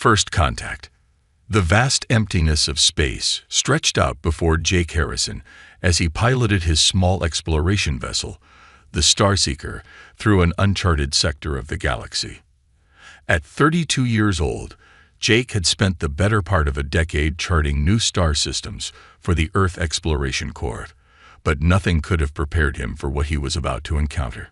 First contact. The vast emptiness of space stretched out before Jake Harrison as he piloted his small exploration vessel, the Starseeker, through an uncharted sector of the galaxy. At 32 years old, Jake had spent the better part of a decade charting new star systems for the Earth Exploration Corps, but nothing could have prepared him for what he was about to encounter.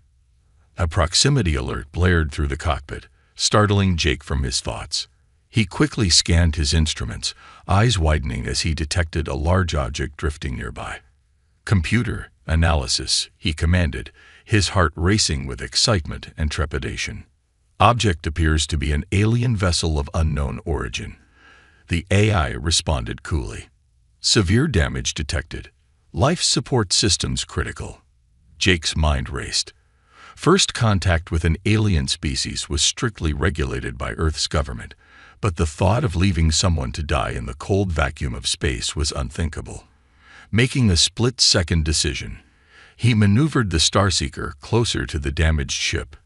A proximity alert blared through the cockpit, startling Jake from his thoughts. He quickly scanned his instruments, eyes widening as he detected a large object drifting nearby. "Computer analysis," he commanded, his heart racing with excitement and trepidation. "Object appears to be an alien vessel of unknown origin." The AI responded coolly. "Severe damage detected. Life support systems critical." Jake's mind raced. First contact with an alien species was strictly regulated by Earth's government, but the thought of leaving someone to die in the cold vacuum of space was unthinkable. Making a split-second decision, he maneuvered the Starseeker closer to the damaged ship.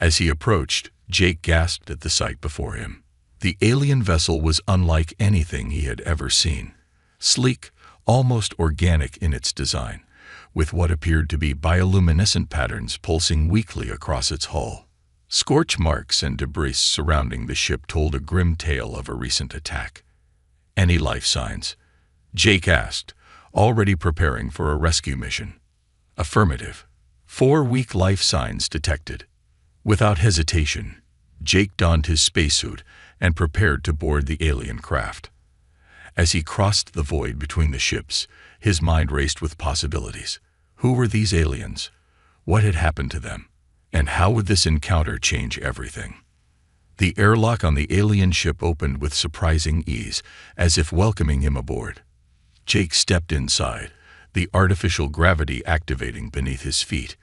As he approached, Jake gasped at the sight before him. The alien vessel was unlike anything he had ever seen. Sleek, almost organic in its design, with what appeared to be bioluminescent patterns pulsing weakly across its hull. Scorch marks and debris surrounding the ship told a grim tale of a recent attack. "Any life signs?" Jake asked, already preparing for a rescue mission. "Affirmative. 4 weak life signs detected." Without hesitation, Jake donned his spacesuit and prepared to board the alien craft. As he crossed the void between the ships, his mind raced with possibilities. Who were these aliens? What had happened to them? And how would this encounter change everything? The airlock on the alien ship opened with surprising ease, as if welcoming him aboard. Jake stepped inside, the artificial gravity activating beneath his feet.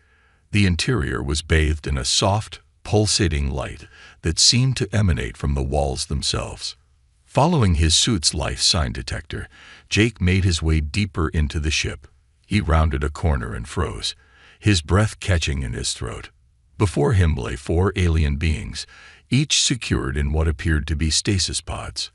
The interior was bathed in a soft, pulsating light that seemed to emanate from the walls themselves. Following his suit's life sign detector, Jake made his way deeper into the ship. He rounded a corner and froze, his breath catching in his throat. Before him lay 4 alien beings, each secured in what appeared to be stasis pods.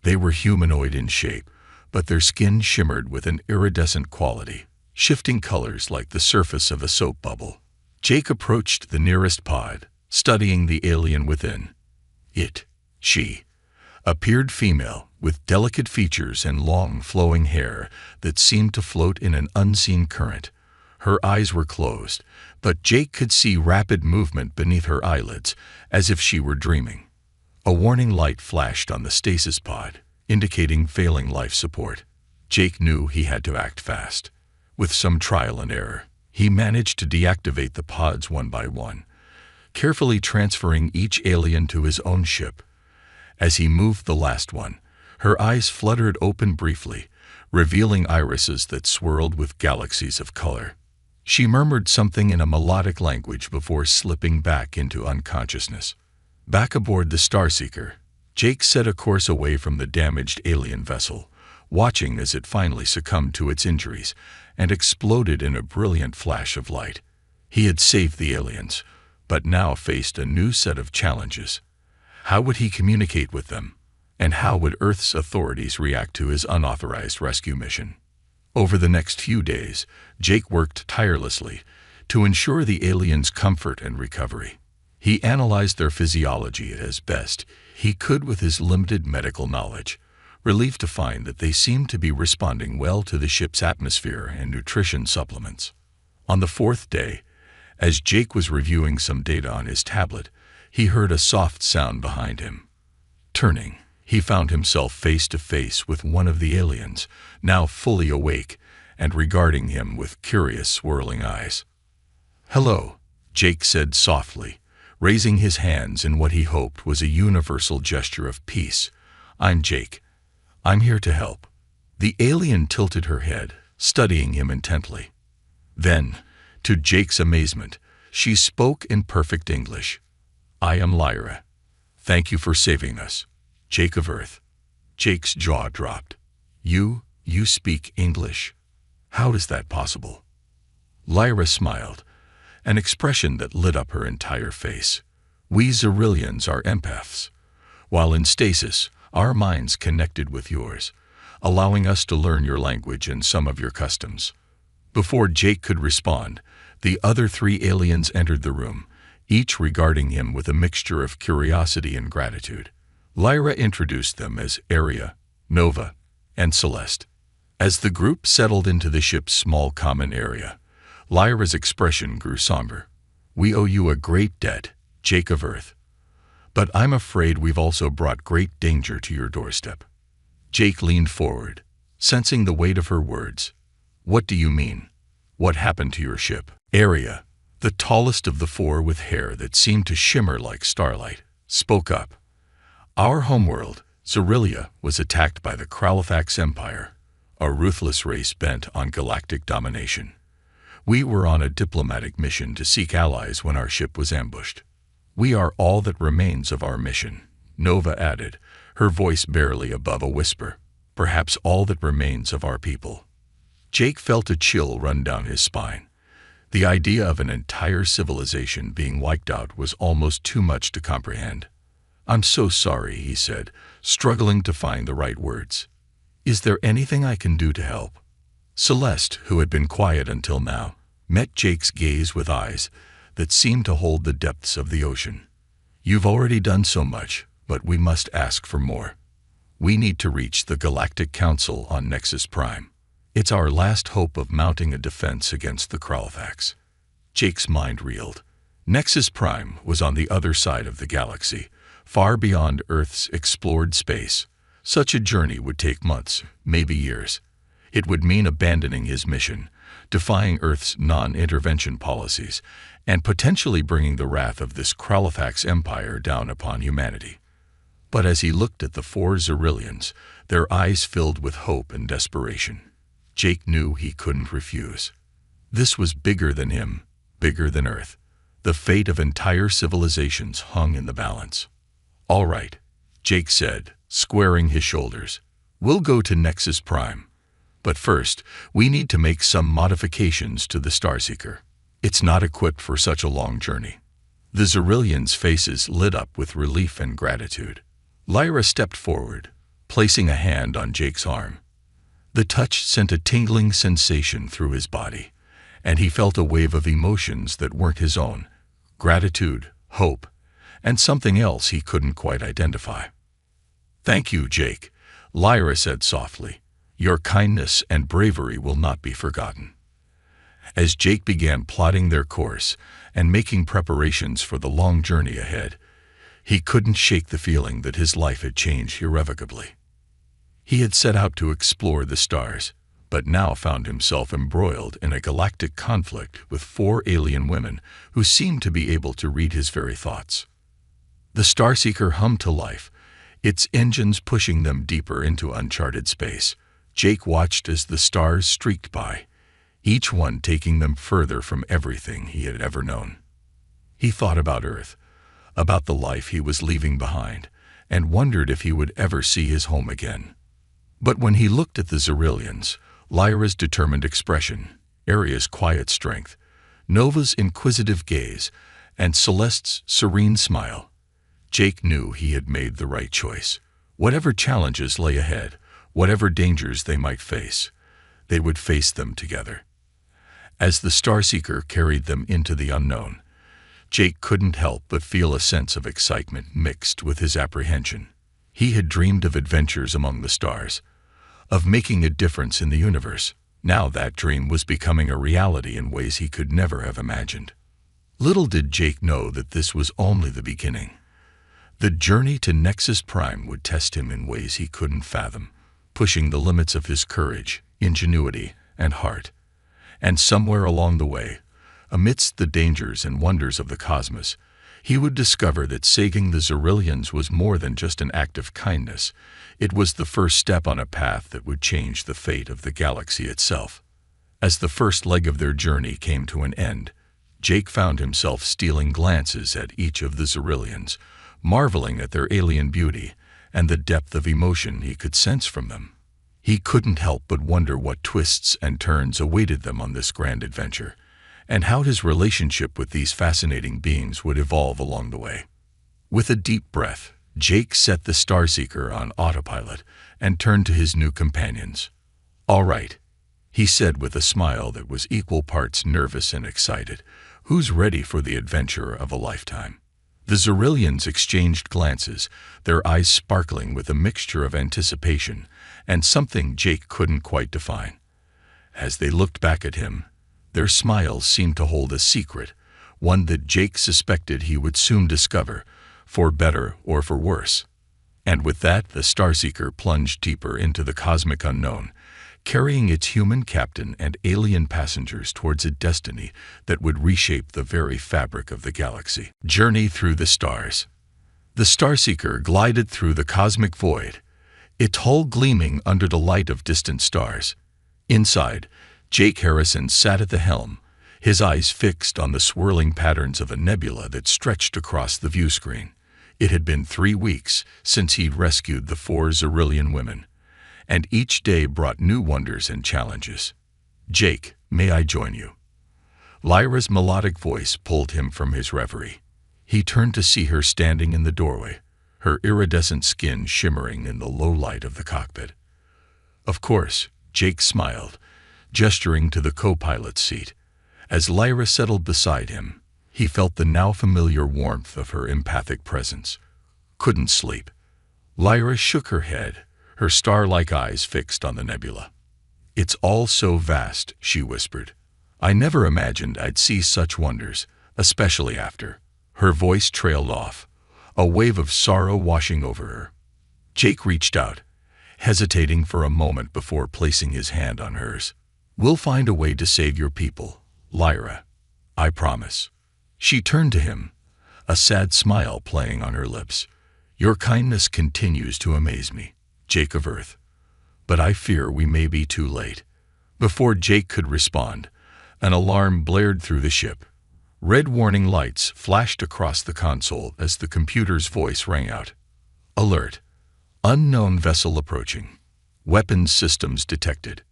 They were humanoid in shape, but their skin shimmered with an iridescent quality, shifting colors like the surface of a soap bubble. Jake approached the nearest pod, studying the alien within. She, appeared female, with delicate features and long, flowing hair that seemed to float in an unseen current. Her eyes were closed, but Jake could see rapid movement beneath her eyelids, as if she were dreaming. A warning light flashed on the stasis pod, indicating failing life support. Jake knew he had to act fast. With some trial and error, he managed to deactivate the pods one by one, carefully transferring each alien to his own ship. As he moved the last one, her eyes fluttered open briefly, revealing irises that swirled with galaxies of color. She murmured something in a melodic language before slipping back into unconsciousness. Back aboard the Starseeker, Jake set a course away from the damaged alien vessel, watching as it finally succumbed to its injuries and exploded in a brilliant flash of light. He had saved the aliens, but now faced a new set of challenges. How would he communicate with them? And how would Earth's authorities react to his unauthorized rescue mission? Over the next few days, Jake worked tirelessly to ensure the aliens' comfort and recovery. He analyzed their physiology as best he could with his limited medical knowledge, relieved to find that they seemed to be responding well to the ship's atmosphere and nutrition supplements. On the 4th day, as Jake was reviewing some data on his tablet, he heard a soft sound behind him. Turning, he found himself face to face with one of the aliens, now fully awake and regarding him with curious, swirling eyes. "Hello," Jake said softly, raising his hands in what he hoped was a universal gesture of peace. "I'm Jake. I'm here to help." The alien tilted her head, studying him intently. Then, to Jake's amazement, she spoke in perfect English. "I am Lyra. Thank you for saving us, Jake of Earth." Jake's jaw dropped. You speak English? How is that possible?" Lyra smiled, an expression that lit up her entire face. "We Xerillians are empaths. While in stasis, our minds connected with yours, allowing us to learn your language and some of your customs. Before Jake could respond, the other 3 aliens entered the room, each regarding him with a mixture of curiosity and gratitude. Lyra introduced them as Aria, Nova, and Celeste. As the group settled into the ship's small common area, Lyra's expression grew somber. "We owe you a great debt, Jake of Earth. But I'm afraid we've also brought great danger to your doorstep." Jake leaned forward, sensing the weight of her words. "What do you mean? What happened to your ship?" Aria, the tallest of the 4 with hair that seemed to shimmer like starlight, spoke up. "Our homeworld, Zerilia, was attacked by the Kralfax Empire, a ruthless race bent on galactic domination. We were on a diplomatic mission to seek allies when our ship was ambushed. We are all that remains of our mission," Nova added, her voice barely above a whisper. "Perhaps all that remains of our people." Jake felt a chill run down his spine. The idea of an entire civilization being wiped out was almost too much to comprehend. "I'm so sorry," he said, struggling to find the right words. "Is there anything I can do to help?" Celeste, who had been quiet until now, met Jake's gaze with eyes that seemed to hold the depths of the ocean. "You've already done so much, but we must ask for more. We need to reach the Galactic Council on Nexus Prime. It's our last hope of mounting a defense against the Kralfax." Jake's mind reeled. Nexus Prime was on the other side of the galaxy, far beyond Earth's explored space. Such a journey would take months, maybe years. It would mean abandoning his mission, defying Earth's non-intervention policies, and potentially bringing the wrath of this Kralfax Empire down upon humanity. But as he looked at the 4 Zerilians, their eyes filled with hope and desperation. Jake knew he couldn't refuse. This was bigger than him, bigger than Earth. The fate of entire civilizations hung in the balance. "All right," Jake said, squaring his shoulders. "We'll go to Nexus Prime. But first, we need to make some modifications to the Starseeker. It's not equipped for such a long journey." The Zerilians' faces lit up with relief and gratitude. Lyra stepped forward, placing a hand on Jake's arm. The touch sent a tingling sensation through his body, and he felt a wave of emotions that weren't his own: gratitude, hope, and something else he couldn't quite identify. "Thank you, Jake," Lyra said softly. "Your kindness and bravery will not be forgotten." As Jake began plotting their course and making preparations for the long journey ahead, he couldn't shake the feeling that his life had changed irrevocably. He had set out to explore the stars, but now found himself embroiled in a galactic conflict with 4 alien women who seemed to be able to read his very thoughts. The Starseeker hummed to life, its engines pushing them deeper into uncharted space. Jake watched as the stars streaked by, each one taking them further from everything he had ever known. He thought about Earth, about the life he was leaving behind, and wondered if he would ever see his home again. But when he looked at the Zerilians, Lyra's determined expression, Aria's quiet strength, Nova's inquisitive gaze, and Celeste's serene smile, Jake knew he had made the right choice. Whatever challenges lay ahead, whatever dangers they might face, they would face them together. As the Starseeker carried them into the unknown, Jake couldn't help but feel a sense of excitement mixed with his apprehension. He had dreamed of adventures among the stars, of making a difference in the universe. Now that dream was becoming a reality in ways he could never have imagined. Little did Jake know that this was only the beginning. The journey to Nexus Prime would test him in ways he couldn't fathom, pushing the limits of his courage, ingenuity, and heart. And somewhere along the way, amidst the dangers and wonders of the cosmos, he would discover that saving the Zerilians was more than just an act of kindness. It was the first step on a path that would change the fate of the galaxy itself. As the first leg of their journey came to an end, Jake found himself stealing glances at each of the Zerilians, marveling at their alien beauty and the depth of emotion he could sense from them. He couldn't help but wonder what twists and turns awaited them on this grand adventure, and how his relationship with these fascinating beings would evolve along the way. With a deep breath, Jake set the Starseeker on autopilot and turned to his new companions. "All right," he said with a smile that was equal parts nervous and excited. "Who's ready for the adventure of a lifetime?" The Xyrillians exchanged glances, their eyes sparkling with a mixture of anticipation and something Jake couldn't quite define. As they looked back at him, their smiles seemed to hold a secret, one that Jake suspected he would soon discover, for better or for worse. And with that, the Starseeker plunged deeper into the cosmic unknown, carrying its human captain and alien passengers towards a destiny that would reshape the very fabric of the galaxy. Journey through the stars. The Starseeker glided through the cosmic void, its hull gleaming under the light of distant stars. Inside, Jake Harrison sat at the helm, his eyes fixed on the swirling patterns of a nebula that stretched across the view screen. It had been 3 weeks since he'd rescued the 4 Xyrillian women, and each day brought new wonders and challenges. "Jake, may I join you?" Lyra's melodic voice pulled him from his reverie. He turned to see her standing in the doorway, her iridescent skin shimmering in the low light of the cockpit. "Of course," Jake smiled, gesturing to the co-pilot's seat. As Lyra settled beside him, he felt the now familiar warmth of her empathic presence. "Couldn't sleep." Lyra shook her head, her star-like eyes fixed on the nebula. "It's all so vast," she whispered. "I never imagined I'd see such wonders, especially after." Her voice trailed off, a wave of sorrow washing over her. Jake reached out, hesitating for a moment before placing his hand on hers. "We'll find a way to save your people, Lyra. I promise." She turned to him, a sad smile playing on her lips. "Your kindness continues to amaze me, Jake of Earth. But I fear we may be too late." Before Jake could respond, an alarm blared through the ship. Red warning lights flashed across the console as the computer's voice rang out. "Alert. Unknown vessel approaching. Weapons systems detected."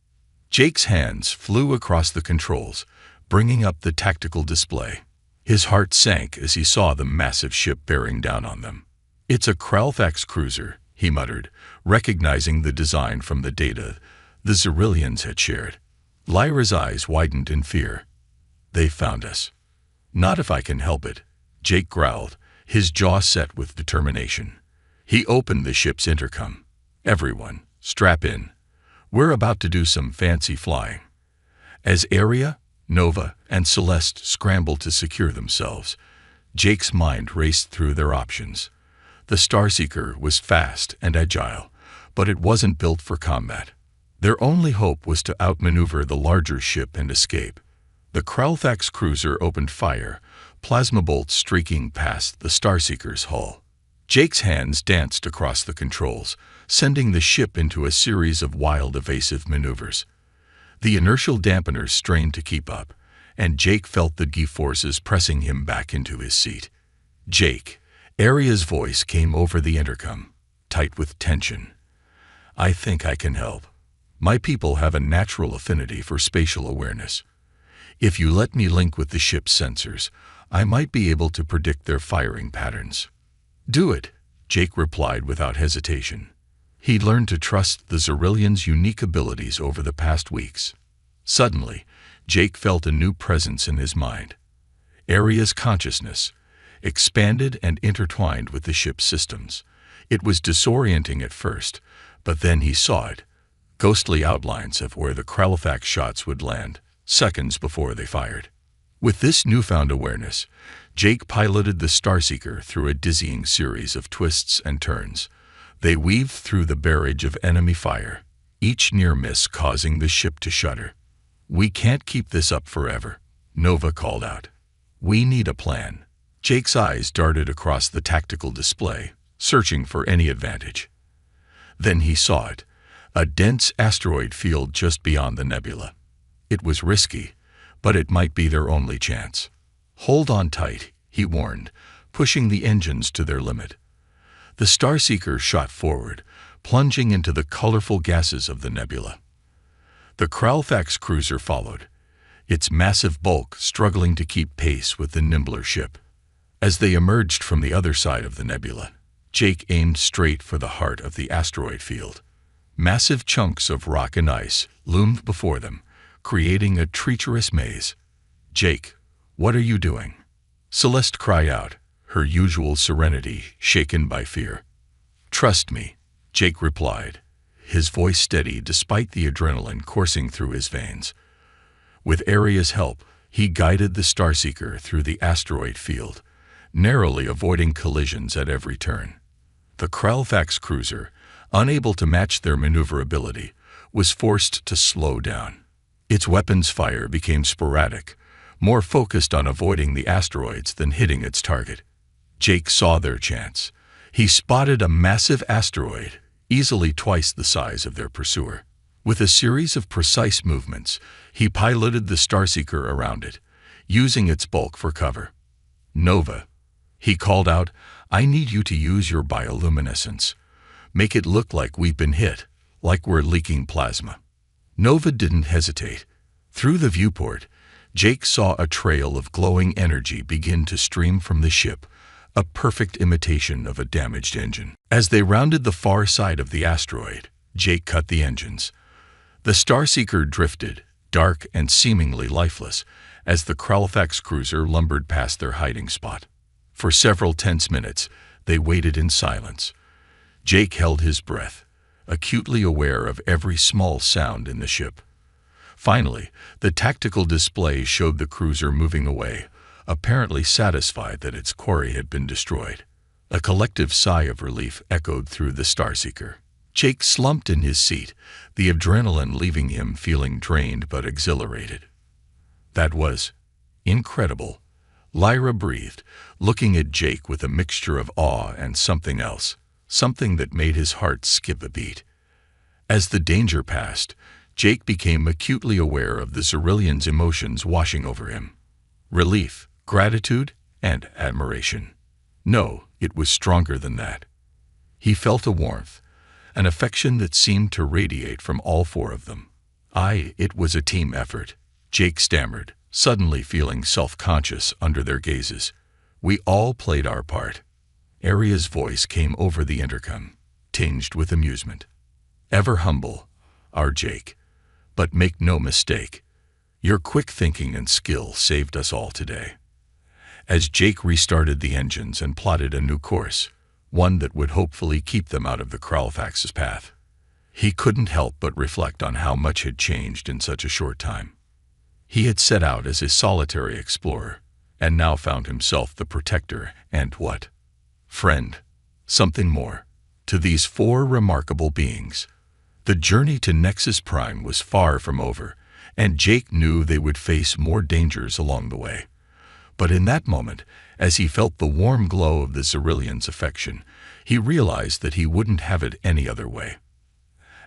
Jake's hands flew across the controls, bringing up the tactical display. His heart sank as he saw the massive ship bearing down on them. "It's a Kralthax cruiser," he muttered, recognizing the design from the data the Xyrillians had shared. Lyra's eyes widened in fear. "They found us." "Not if I can help it," Jake growled, his jaw set with determination. He opened the ship's intercom. "Everyone, strap in. We're about to do some fancy flying." As Aria, Nova, and Celeste scrambled to secure themselves, Jake's mind raced through their options. The Starseeker was fast and agile, but it wasn't built for combat. Their only hope was to outmaneuver the larger ship and escape. The Kralthax cruiser opened fire, plasma bolts streaking past the Starseeker's hull. Jake's hands danced across the controls, sending the ship into a series of wild evasive maneuvers. The inertial dampeners strained to keep up, and Jake felt the G-forces pressing him back into his seat. "Jake," Aria's voice came over the intercom, tight with tension. "I think I can help. My people have a natural affinity for spatial awareness. If you let me link with the ship's sensors, I might be able to predict their firing patterns." "Do it," Jake replied without hesitation. He'd learned to trust the Xyrillians' unique abilities over the past weeks. Suddenly, Jake felt a new presence in his mind. Aria's consciousness, expanded and intertwined with the ship's systems. It was disorienting at first, but then he saw it, ghostly outlines of where the Kralthax shots would land, seconds before they fired. With this newfound awareness, Jake piloted the Starseeker through a dizzying series of twists and turns. They weaved through the barrage of enemy fire, each near miss causing the ship to shudder. "We can't keep this up forever," Nova called out. "We need a plan." Jake's eyes darted across the tactical display, searching for any advantage. Then he saw it, a dense asteroid field just beyond the nebula. It was risky, but it might be their only chance. "Hold on tight," he warned, pushing the engines to their limit. The Starseeker shot forward, plunging into the colorful gases of the nebula. The Kralthax cruiser followed, its massive bulk struggling to keep pace with the nimbler ship. As they emerged from the other side of the nebula, Jake aimed straight for the heart of the asteroid field. Massive chunks of rock and ice loomed before them, creating a treacherous maze. "Jake, what are you doing?" Celeste cried out, her usual serenity shaken by fear. "Trust me," Jake replied, his voice steady despite the adrenaline coursing through his veins. With Aria's help, he guided the Starseeker through the asteroid field, narrowly avoiding collisions at every turn. The Kralfax cruiser, unable to match their maneuverability, was forced to slow down. Its weapons fire became sporadic, more focused on avoiding the asteroids than hitting its target. Jake saw their chance. He spotted a massive asteroid, easily twice the size of their pursuer. With a series of precise movements, he piloted the Starseeker around it, using its bulk for cover. "Nova," he called out, "I need you to use your bioluminescence. Make it look like we've been hit, like we're leaking plasma." Nova didn't hesitate. Through the viewport, Jake saw a trail of glowing energy begin to stream from the ship, a perfect imitation of a damaged engine. As they rounded the far side of the asteroid, Jake cut the engines. The Starseeker drifted, dark and seemingly lifeless, as the Kralfax cruiser lumbered past their hiding spot. For several tense minutes, they waited in silence. Jake held his breath, acutely aware of every small sound in the ship. Finally, the tactical display showed the cruiser moving away, apparently satisfied that its quarry had been destroyed. A collective sigh of relief echoed through the Starseeker. Jake slumped in his seat, the adrenaline leaving him feeling drained but exhilarated. "That was incredible," Lyra breathed, looking at Jake with a mixture of awe and something else, something that made his heart skip a beat. As the danger passed, Jake became acutely aware of the Cerulean's emotions washing over him. Relief, gratitude, and admiration. No, it was stronger than that. He felt a warmth, an affection that seemed to radiate from all four of them. It was a team effort," Jake stammered, suddenly feeling self-conscious under their gazes. "We all played our part." Aria's voice came over the intercom, tinged with amusement. "Ever humble, our Jake. But make no mistake, your quick thinking and skill saved us all today." As Jake restarted the engines and plotted a new course, one that would hopefully keep them out of the Kralfax's path, he couldn't help but reflect on how much had changed in such a short time. He had set out as a solitary explorer, and now found himself the protector and what? Friend. Something more. To these four remarkable beings. The journey to Nexus Prime was far from over, and Jake knew they would face more dangers along the way. But in that moment, as he felt the warm glow of the Cerulean's affection, he realized that he wouldn't have it any other way.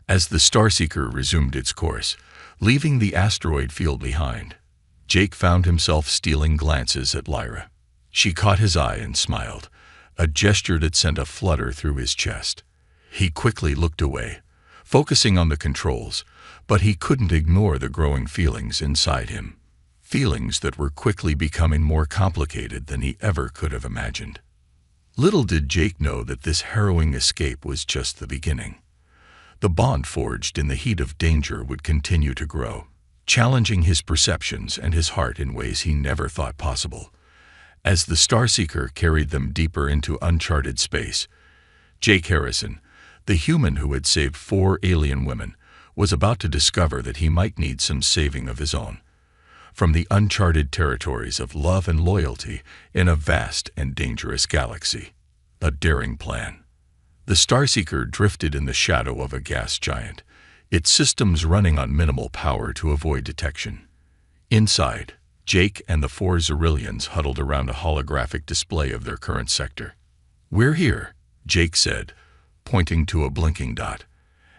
As the Starseeker resumed its course, leaving the asteroid field behind, Jake found himself stealing glances at Lyra. She caught his eye and smiled, a gesture that sent a flutter through his chest. He quickly looked away, focusing on the controls, but he couldn't ignore the growing feelings inside him. Feelings that were quickly becoming more complicated than he ever could have imagined. Little did Jake know that this harrowing escape was just the beginning. The bond forged in the heat of danger would continue to grow, challenging his perceptions and his heart in ways he never thought possible. As the Starseeker carried them deeper into uncharted space, Jake Harrison, the human who had saved 4 alien women, was about to discover that he might need some saving of his own. From the uncharted territories of love and loyalty in a vast and dangerous galaxy. A daring plan. The Starseeker drifted in the shadow of a gas giant, its systems running on minimal power to avoid detection. Inside, Jake and the 4 Ceruleans huddled around a holographic display of their current sector. "We're here," Jake said, pointing to a blinking dot.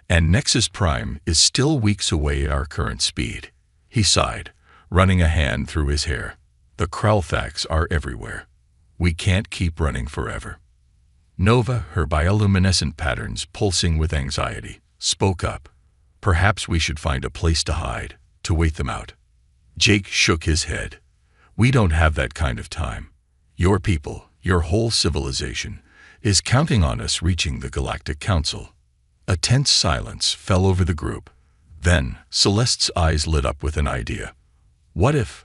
"And Nexus Prime is still weeks away at our current speed." He sighed, running a hand through his hair. "The Kralfax are everywhere. We can't keep running forever." Nova, her bioluminescent patterns pulsing with anxiety, spoke up. "Perhaps we should find a place to hide, to wait them out." Jake shook his head. "We don't have that kind of time. Your people, your whole civilization, is counting on us reaching the Galactic Council. A tense silence fell over the group. Then, Celeste's eyes lit up with an idea. What if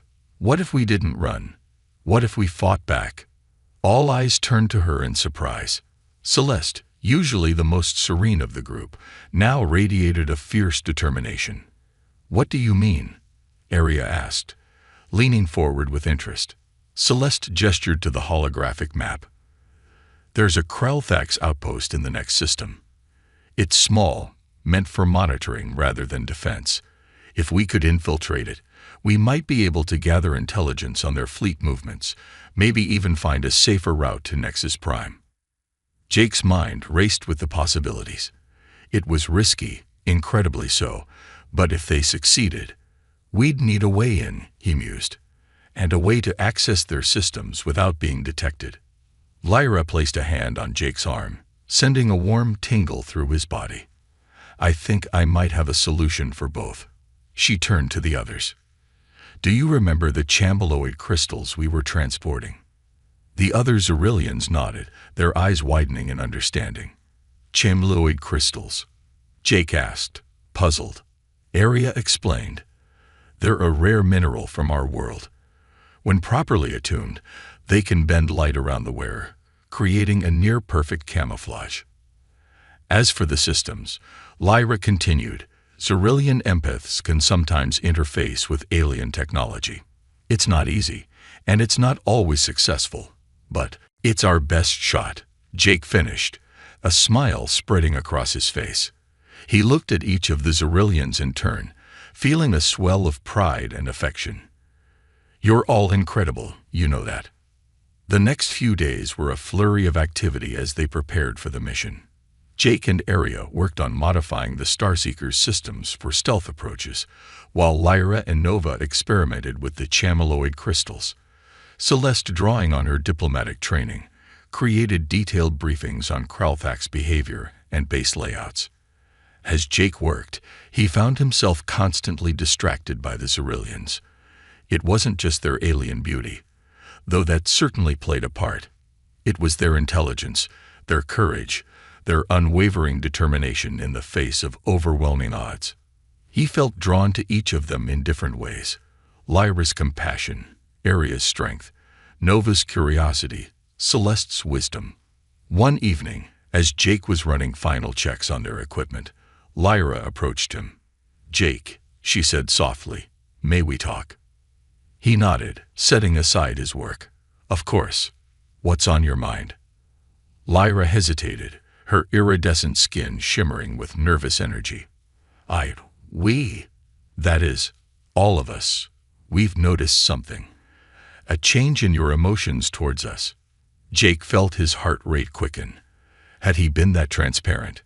we didn't run? What if we fought back? All eyes turned to her in surprise. Celeste, usually the most serene of the group, now radiated a fierce determination. What do you mean? Arya asked, leaning forward with interest. Celeste gestured to the holographic map. There's a Krellthax outpost in the next system. It's small, meant for monitoring rather than defense. If we could infiltrate it, we might be able to gather intelligence on their fleet movements, maybe even find a safer route to Nexus Prime. Jake's mind raced with the possibilities. It was risky, incredibly so, but if they succeeded, we'd need a way in, he mused, and a way to access their systems without being detected. Lyra placed a hand on Jake's arm, sending a warm tingle through his body. I think I might have a solution for both. She turned to the others. Do you remember the chambeloid crystals we were transporting? The other Xyrillians nodded, their eyes widening in understanding. Chambeloid crystals? Jake asked, puzzled. Arya explained. They're a rare mineral from our world. When properly attuned, they can bend light around the wearer, creating a near-perfect camouflage. As for the systems, Lyra continued, Xyrillian empaths can sometimes interface with alien technology. It's not easy, and it's not always successful, but it's our best shot, Jake finished, a smile spreading across his face. He looked at each of the Xyrillians in turn, feeling a swell of pride and affection. You're all incredible, you know that. The next few days were a flurry of activity as they prepared for the mission. Jake and Arya worked on modifying the Starseeker's systems for stealth approaches, while Lyra and Nova experimented with the chambeloid crystals. Celeste, drawing on her diplomatic training, created detailed briefings on Krellthax behavior and base layouts. As Jake worked, he found himself constantly distracted by the Xyrillians. It wasn't just their alien beauty, though that certainly played a part. It was their intelligence, their courage, their unwavering determination in the face of overwhelming odds. He felt drawn to each of them in different ways. Lyra's compassion, Arya's strength, Nova's curiosity, Celeste's wisdom. One evening, as Jake was running final checks on their equipment, Lyra approached him. Jake, she said softly, may we talk? He nodded, setting aside his work. Of course. What's on your mind? Lyra hesitated, her iridescent skin shimmering with nervous energy. That is, all of us, we've noticed something. A change in your emotions towards us. Jake felt his heart rate quicken. Had he been that transparent?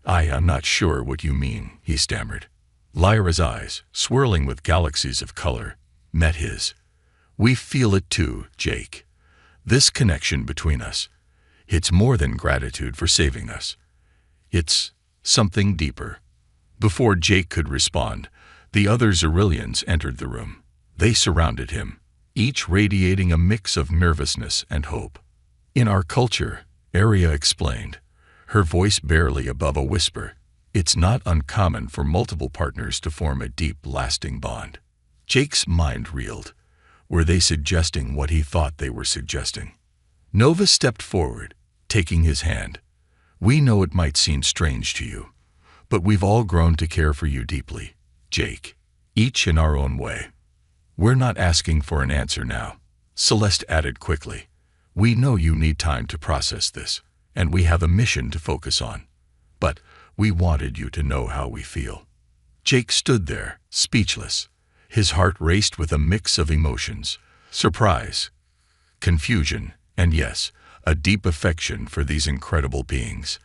I'm not sure what you mean, he stammered. Lyra's eyes, swirling with galaxies of color, met his. We feel it too, Jake. This connection between us. It's more than gratitude for saving us. It's something deeper. Before Jake could respond, the other Xyrillians entered the room. They surrounded him, each radiating a mix of nervousness and hope. In our culture, Arya explained, her voice barely above a whisper, it's not uncommon for multiple partners to form a deep, lasting bond. Jake's mind reeled. Were they suggesting what he thought they were suggesting? Nova stepped forward, taking his hand. We know it might seem strange to you, but we've all grown to care for you deeply, Jake, each in our own way. We're not asking for an answer now, Celeste added quickly. We know you need time to process this, and we have a mission to focus on. But we wanted you to know how we feel. Jake stood there, speechless. His heart raced with a mix of emotions, surprise, confusion, and yes, a deep affection for these incredible beings.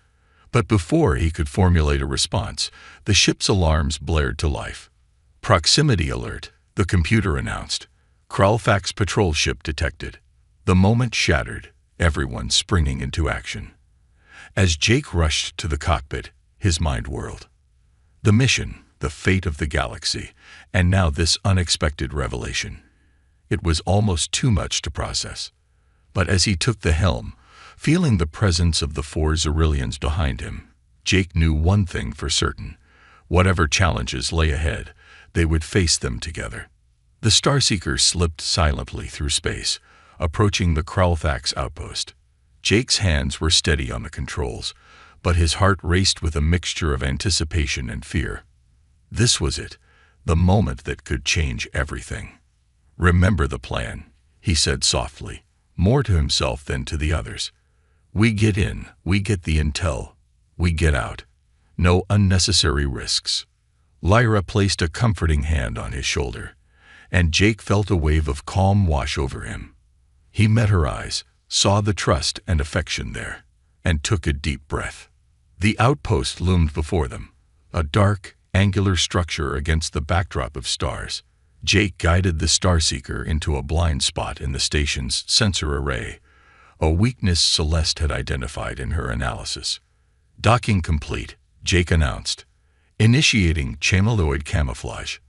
But before he could formulate a response, the ship's alarms blared to life. Proximity alert, the computer announced. Krellthax patrol ship detected. The moment shattered, everyone springing into action. As Jake rushed to the cockpit, his mind whirled. The mission, the fate of the galaxy, and now this unexpected revelation. It was almost too much to process. But as he took the helm, Feeling the presence of the 4 Xyrillians behind him, Jake knew one thing for certain. Whatever challenges lay ahead, they would face them together. The Starseeker slipped silently through space, approaching the Kralthax outpost. Jake's hands were steady on the controls, but his heart raced with a mixture of anticipation and fear. This was it, the moment that could change everything. "Remember the plan," he said softly, more to himself than to the others. "We get in, we get the intel, we get out. No unnecessary risks." Lyra placed a comforting hand on his shoulder, and Jake felt a wave of calm wash over him. He met her eyes, saw the trust and affection there, and took a deep breath. The outpost loomed before them, a dark, angular structure against the backdrop of stars. Jake guided the Starseeker into a blind spot in the station's sensor array, a weakness Celeste had identified in her analysis. "Docking complete," Jake announced, initiating chameleoid camouflage.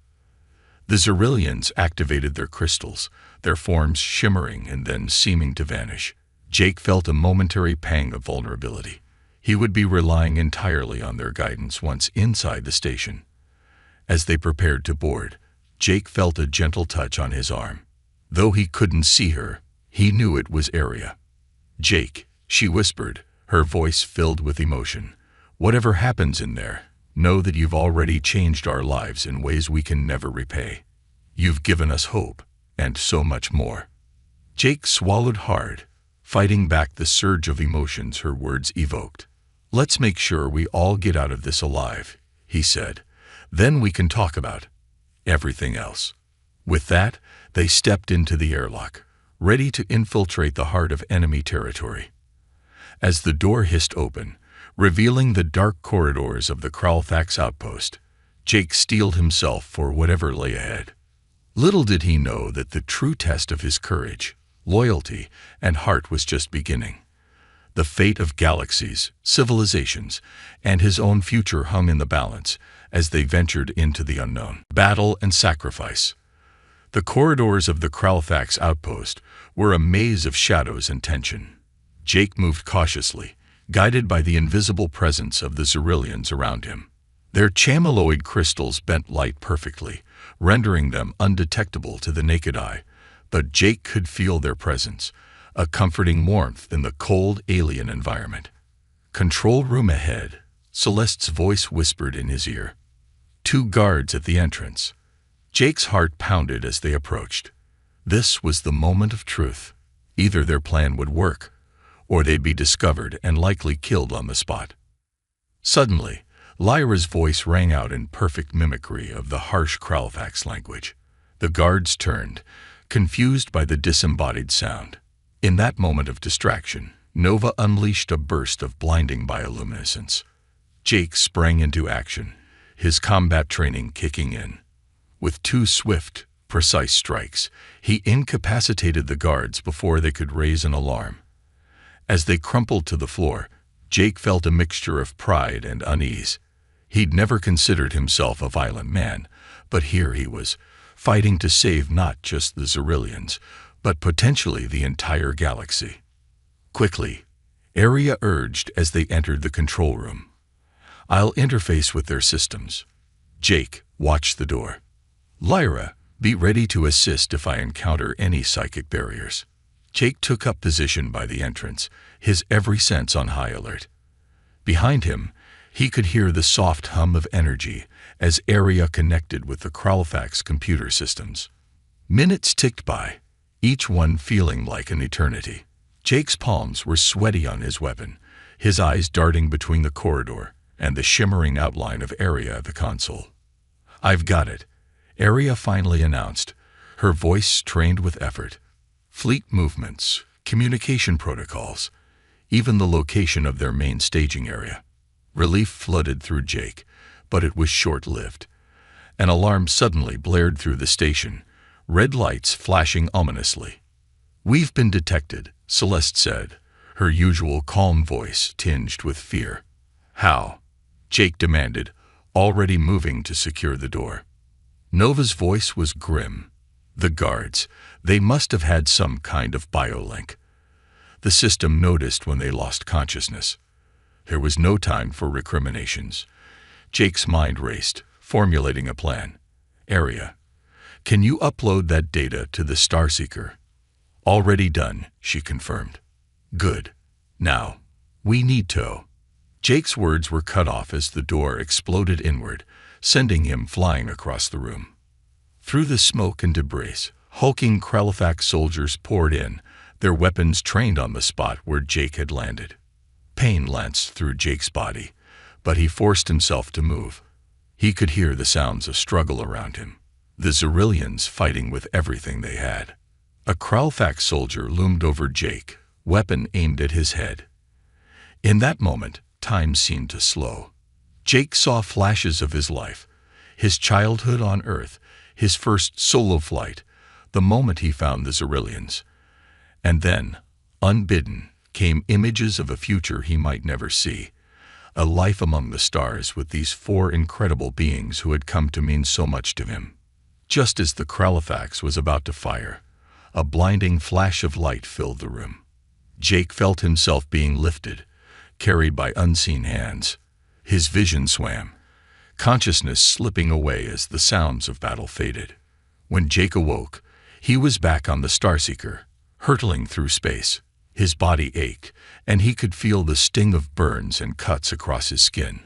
The Xyrillians activated their crystals, their forms shimmering and then seeming to vanish. Jake felt a momentary pang of vulnerability. He would be relying entirely on their guidance once inside the station. As they prepared to board, Jake felt a gentle touch on his arm. Though he couldn't see her, he knew it was Aria. "Jake," she whispered, her voice filled with emotion. "Whatever happens in there, know that you've already changed our lives in ways we can never repay. You've given us hope, and so much more." Jake swallowed hard, fighting back the surge of emotions her words evoked. "Let's make sure we all get out of this alive," he said. "Then we can talk about everything else." With that, they stepped into the airlock, ready to infiltrate the heart of enemy territory. As the door hissed open, revealing the dark corridors of the Kralthax outpost, Jake steeled himself for whatever lay ahead. Little did he know that the true test of his courage, loyalty, and heart was just beginning. The fate of galaxies, civilizations, and his own future hung in the balance as they ventured into the unknown. Battle and sacrifice. The corridors of the Kralthax outpost were a maze of shadows and tension. Jake moved cautiously, guided by the invisible presence of the Xyrillians around him. Their chameleoid crystals bent light perfectly, rendering them undetectable to the naked eye, but Jake could feel their presence, a comforting warmth in the cold alien environment. "Control room ahead," Celeste's voice whispered in his ear. 2 guards at the entrance. Jake's heart pounded as they approached. This was the moment of truth. Either their plan would work, or they'd be discovered and likely killed on the spot. Suddenly, Lyra's voice rang out in perfect mimicry of the harsh Kralthax language. The guards turned, confused by the disembodied sound. In that moment of distraction, Nova unleashed a burst of blinding bioluminescence. Jake sprang into action, his combat training kicking in. With 2 swift, precise strikes, he incapacitated the guards before they could raise an alarm. As they crumpled to the floor, Jake felt a mixture of pride and unease. He'd never considered himself a violent man, but here he was, fighting to save not just the Xyrillians, but potentially the entire galaxy. "Quickly," Aria urged as they entered the control room. "I'll interface with their systems. Jake, watch the door. Lyra, be ready to assist if I encounter any psychic barriers." Jake took up position by the entrance, his every sense on high alert. Behind him, he could hear the soft hum of energy as Aria connected with the Kralthax computer systems. Minutes ticked by, each one feeling like an eternity. Jake's palms were sweaty on his weapon, his eyes darting between the corridor and the shimmering outline of Aria at the console. "I've got it," Aria finally announced, her voice strained with effort. Fleet movements, communication protocols, even the location of their main staging area. Relief flooded through Jake, but it was short-lived. An alarm suddenly blared through the station, red lights flashing ominously. "We've been detected," Celeste said, her usual calm voice tinged with fear. "How?" Jake demanded, already moving to secure the door. Nova's voice was grim. "The guards, they must have had some kind of biolink." The system noticed when they lost consciousness. There was no time for recriminations. Jake's mind raced, formulating a plan. Area, can you upload that data to the Starseeker? Already done, she confirmed. Good. Now, we need to. Jake's words were cut off as the door exploded inward, sending him flying across the room. Through the smoke and debris, hulking Kralfax soldiers poured in, their weapons trained on the spot where Jake had landed. Pain lanced through Jake's body, but he forced himself to move. He could hear the sounds of struggle around him, the Xyrillians fighting with everything they had. A Kralfax soldier loomed over Jake, weapon aimed at his head. In that moment, time seemed to slow. Jake saw flashes of his life, his childhood on Earth, his first solo flight, the moment he found the Xyrillians. And then, unbidden, came images of a future he might never see, a life among the stars with these four incredible beings who had come to mean so much to him. Just as the Kralfax was about to fire, a blinding flash of light filled the room. Jake felt himself being lifted, carried by unseen hands. His vision swam, consciousness slipping away as the sounds of battle faded. When Jake awoke, he was back on the Starseeker, hurtling through space. His body ached, and he could feel the sting of burns and cuts across his skin.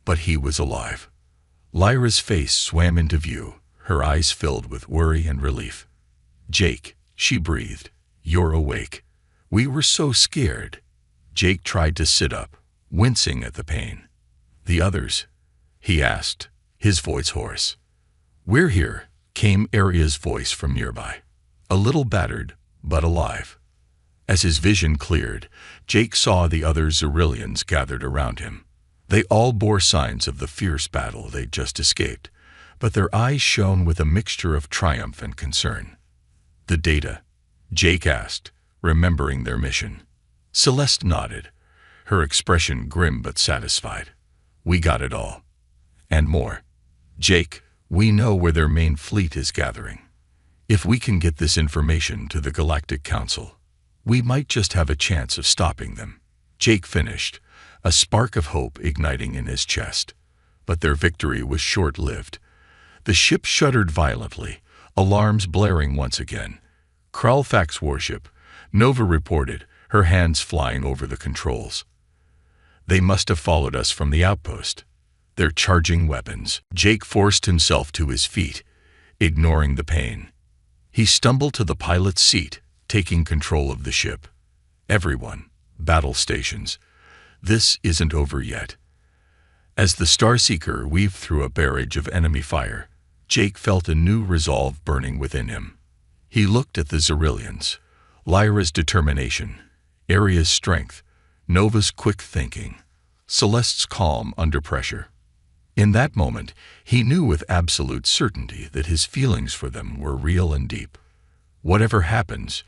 But he was alive. Lyra's face swam into view, her eyes filled with worry and relief. Jake, she breathed, you're awake. We were so scared. Jake tried to sit up, wincing at the pain. The others? He asked, his voice hoarse. We're here, came Aria's voice from nearby. A little battered, but alive. As his vision cleared, Jake saw the other Xyrillians gathered around him. They all bore signs of the fierce battle they'd just escaped, but their eyes shone with a mixture of triumph and concern. The data? Jake asked, remembering their mission. Celeste nodded, her expression grim but satisfied. We got it all. And more. Jake, we know where their main fleet is gathering. If we can get this information to the Galactic Council, we might just have a chance of stopping them. Jake finished, a spark of hope igniting in his chest. But their victory was short-lived. The ship shuddered violently, alarms blaring once again. Kralfax warship, Nova reported, her hands flying over the controls. They must have followed us from the outpost. They're charging weapons. Jake forced himself to his feet, ignoring the pain. He stumbled to the pilot's seat, taking control of the ship. Everyone, battle stations. This isn't over yet. As the Starseeker weaved through a barrage of enemy fire, Jake felt a new resolve burning within him. He looked at the Xyrillians, Lyra's determination, Aria's strength, Nova's quick thinking, Celeste's calm under pressure. In that moment, he knew with absolute certainty that his feelings for them were real and deep. Whatever happens,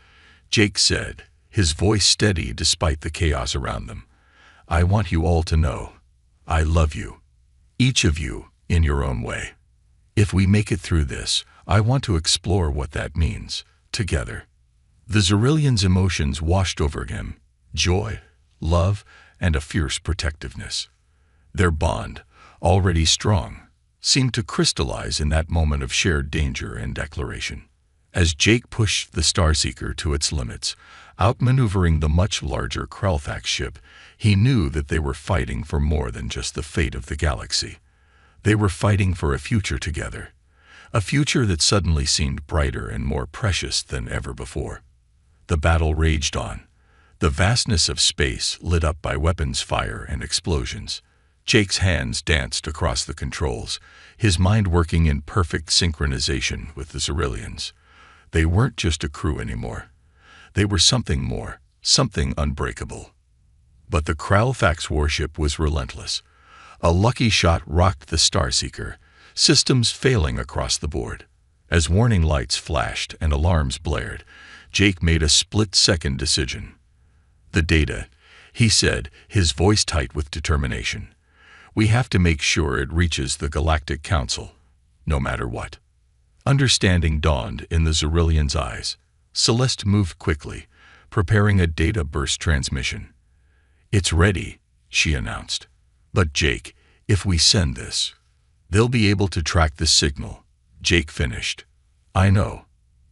Jake said, his voice steady despite the chaos around them, I want you all to know, I love you, each of you, in your own way. If we make it through this, I want to explore what that means, together. The Xyrillian's emotions washed over him, joy, love, and a fierce protectiveness. Their bond, already strong, seemed to crystallize in that moment of shared danger and declaration. As Jake pushed the Starseeker to its limits, outmaneuvering the much larger Kralfax ship, he knew that they were fighting for more than just the fate of the galaxy. They were fighting for a future together, a future that suddenly seemed brighter and more precious than ever before. The battle raged on, the vastness of space lit up by weapons fire and explosions. Jake's hands danced across the controls, his mind working in perfect synchronization with the Xyrillians. They weren't just a crew anymore. They were something more, something unbreakable. But the Kralfax warship was relentless. A lucky shot rocked the Starseeker, systems failing across the board. As warning lights flashed and alarms blared, Jake made a split-second decision. The data, he said, his voice tight with determination. We have to make sure it reaches the Galactic Council, no matter what. Understanding dawned in the Xyrillian's eyes. Celeste moved quickly, preparing a data burst transmission. "It's ready," she announced. "But Jake, if we send this, they'll be able to track the signal," Jake finished. "I know,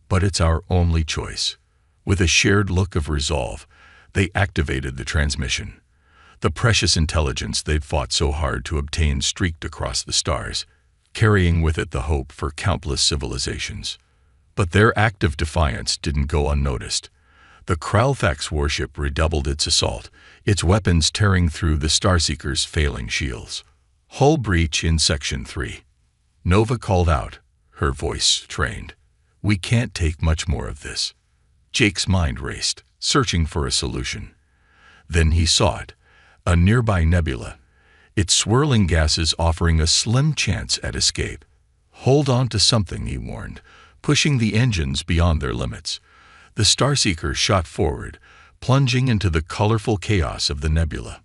but it's our only choice." With a shared look of resolve, they activated the transmission. The precious intelligence they'd fought so hard to obtain streaked across the stars, carrying with it the hope for countless civilizations. But their act of defiance didn't go unnoticed. The Kralfax warship redoubled its assault, its weapons tearing through the Starseeker's failing shields. "Hull breach in Section 3. Nova called out, her voice trained. "We can't take much more of this." Jake's mind raced, searching for a solution. Then he saw it, a nearby nebula, its swirling gases offering a slim chance at escape. "Hold on to something," he warned, pushing the engines beyond their limits. The Starseeker shot forward, plunging into the colorful chaos of the nebula.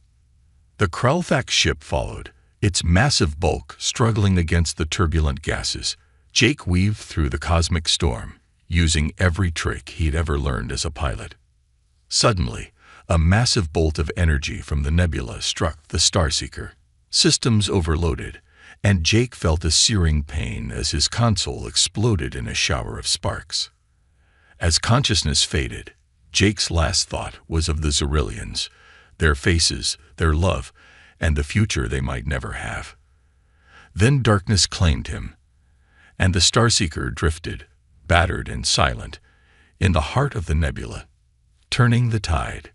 The Kralfax ship followed, its massive bulk struggling against the turbulent gases. Jake weaved through the cosmic storm, using every trick he'd ever learned as a pilot. Suddenly, a massive bolt of energy from the nebula struck the Starseeker. Systems overloaded, and Jake felt a searing pain as his console exploded in a shower of sparks. As consciousness faded, Jake's last thought was of the Xyrillians, their faces, their love, and the future they might never have. Then darkness claimed him, and the Starseeker drifted, battered and silent, in the heart of the nebula, turning the tide.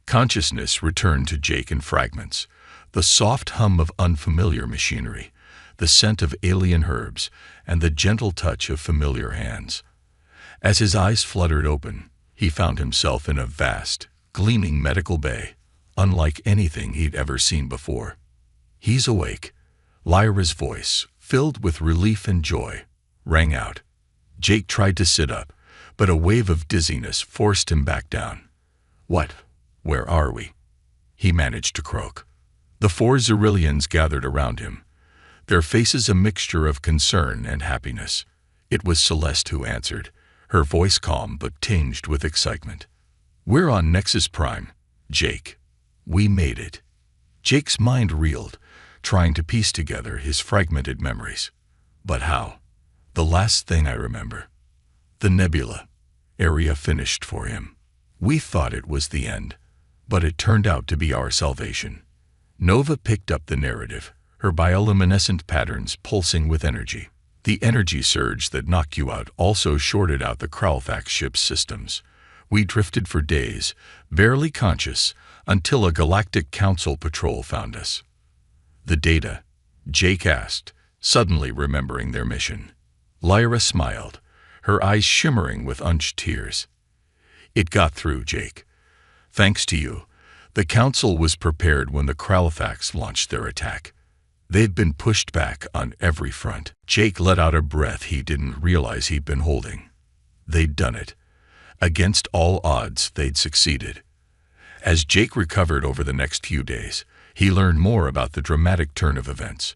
Consciousness returned to Jake in fragments, the soft hum of unfamiliar machinery, the scent of alien herbs, and the gentle touch of familiar hands. As his eyes fluttered open, he found himself in a vast, gleaming medical bay, unlike anything he'd ever seen before. "He's awake," Lyra's voice, filled with relief and joy, rang out. Jake tried to sit up, but a wave of dizziness forced him back down. "What? Where are we?" he managed to croak. The 4 Xyrillians gathered around him, their faces a mixture of concern and happiness. It was Celeste who answered, her voice calm but tinged with excitement. "We're on Nexus Prime, Jake. We made it." Jake's mind reeled, trying to piece together his fragmented memories. "But how?" "The last thing I remember. The nebula area finished for him. We thought it was the end, but it turned out to be our salvation." Nova picked up the narrative, her bioluminescent patterns pulsing with energy. The energy surge that knocked you out also shorted out the Kralfax ship's systems. "We drifted for days, barely conscious, until a galactic council patrol found us." "The data?" Jake asked, suddenly remembering their mission. Lyra smiled, her eyes shimmering with unshed tears. "It got through, Jake. Thanks to you. The council was prepared when the Kralfax launched their attack. They'd been pushed back on every front." Jake let out a breath he didn't realize he'd been holding. They'd done it. Against all odds, they'd succeeded. As Jake recovered over the next few days, he learned more about the dramatic turn of events.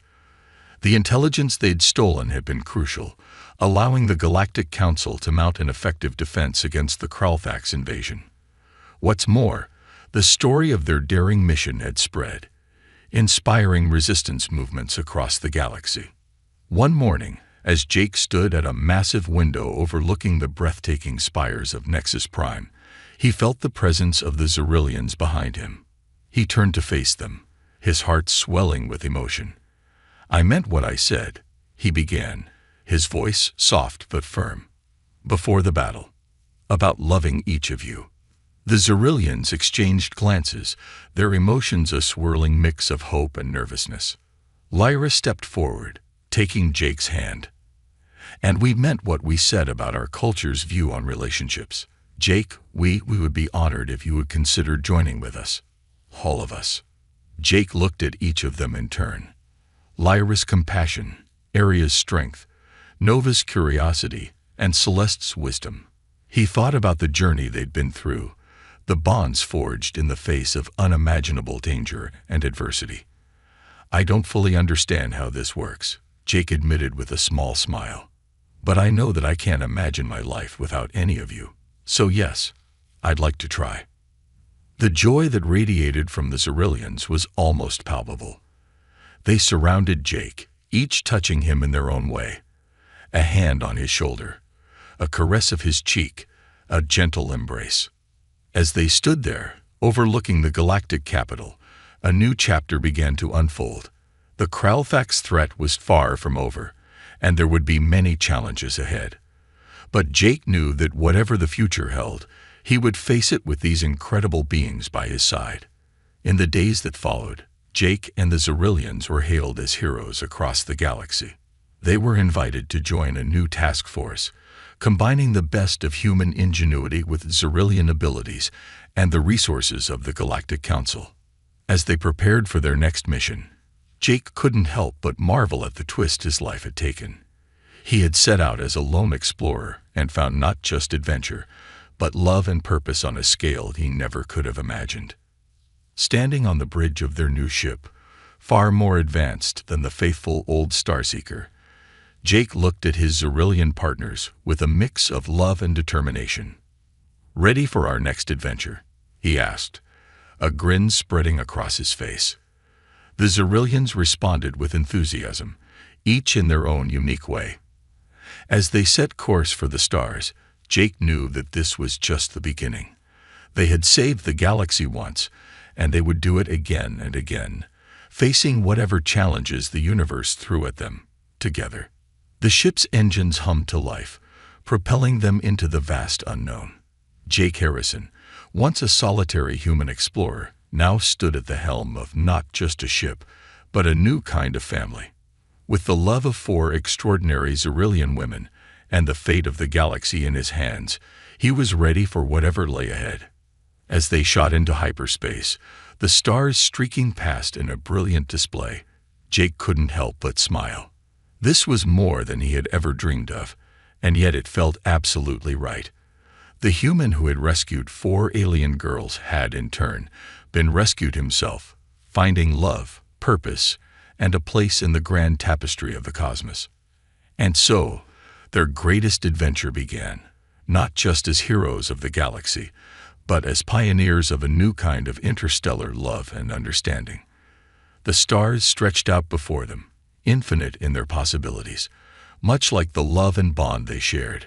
The intelligence they'd stolen had been crucial, allowing the Galactic Council to mount an effective defense against the Kralfax invasion. What's more, the story of their daring mission had spread, inspiring resistance movements across the galaxy. One morning, as Jake stood at a massive window overlooking the breathtaking spires of Nexus Prime, he felt the presence of the Xyrillians behind him. He turned to face them, his heart swelling with emotion. "I meant what I said," he began, his voice soft but firm. "Before the battle, about loving each of you." The Xyrillians exchanged glances, their emotions a swirling mix of hope and nervousness. Lyra stepped forward, taking Jake's hand. "And we meant what we said about our culture's view on relationships. Jake, we would be honored if you would consider joining with us. All of us." Jake looked at each of them in turn. Lyra's compassion, Aria's strength, Nova's curiosity, and Celeste's wisdom. He thought about the journey they'd been through, the bonds forged in the face of unimaginable danger and adversity. "I don't fully understand how this works," Jake admitted with a small smile. "But I know that I can't imagine my life without any of you. So yes, I'd like to try." The joy that radiated from the Ceruleans was almost palpable. They surrounded Jake, each touching him in their own way. A hand on his shoulder, a caress of his cheek, a gentle embrace. As they stood there, overlooking the galactic capital, a new chapter began to unfold. The Kralfax threat was far from over, and there would be many challenges ahead. But Jake knew that whatever the future held, he would face it with these incredible beings by his side. In the days that followed, Jake and the Ceruleans were hailed as heroes across the galaxy. They were invited to join a new task force, combining the best of human ingenuity with Cerulean abilities and the resources of the Galactic Council. As they prepared for their next mission, Jake couldn't help but marvel at the twist his life had taken. He had set out as a lone explorer and found not just adventure, but love and purpose on a scale he never could have imagined. Standing on the bridge of their new ship, far more advanced than the faithful old Starseeker, Jake looked at his Cerulean partners with a mix of love and determination. "Ready for our next adventure?" he asked, a grin spreading across his face. The Ceruleans responded with enthusiasm, each in their own unique way. As they set course for the stars, Jake knew that this was just the beginning. They had saved the galaxy once, and they would do it again and again, facing whatever challenges the universe threw at them, together. The ship's engines hummed to life, propelling them into the vast unknown. Jake Harrison, once a solitary human explorer, now stood at the helm of not just a ship, but a new kind of family. With the love of 4 extraordinary Cerulean women and the fate of the galaxy in his hands, he was ready for whatever lay ahead. As they shot into hyperspace, the stars streaking past in a brilliant display, Jake couldn't help but smile. This was more than he had ever dreamed of, and yet it felt absolutely right. The human who had rescued 4 alien girls had, in turn, been rescued himself, finding love, purpose, and a place in the grand tapestry of the cosmos. And so, their greatest adventure began, not just as heroes of the galaxy, but as pioneers of a new kind of interstellar love and understanding. The stars stretched out before them, infinite in their possibilities, much like the love and bond they shared.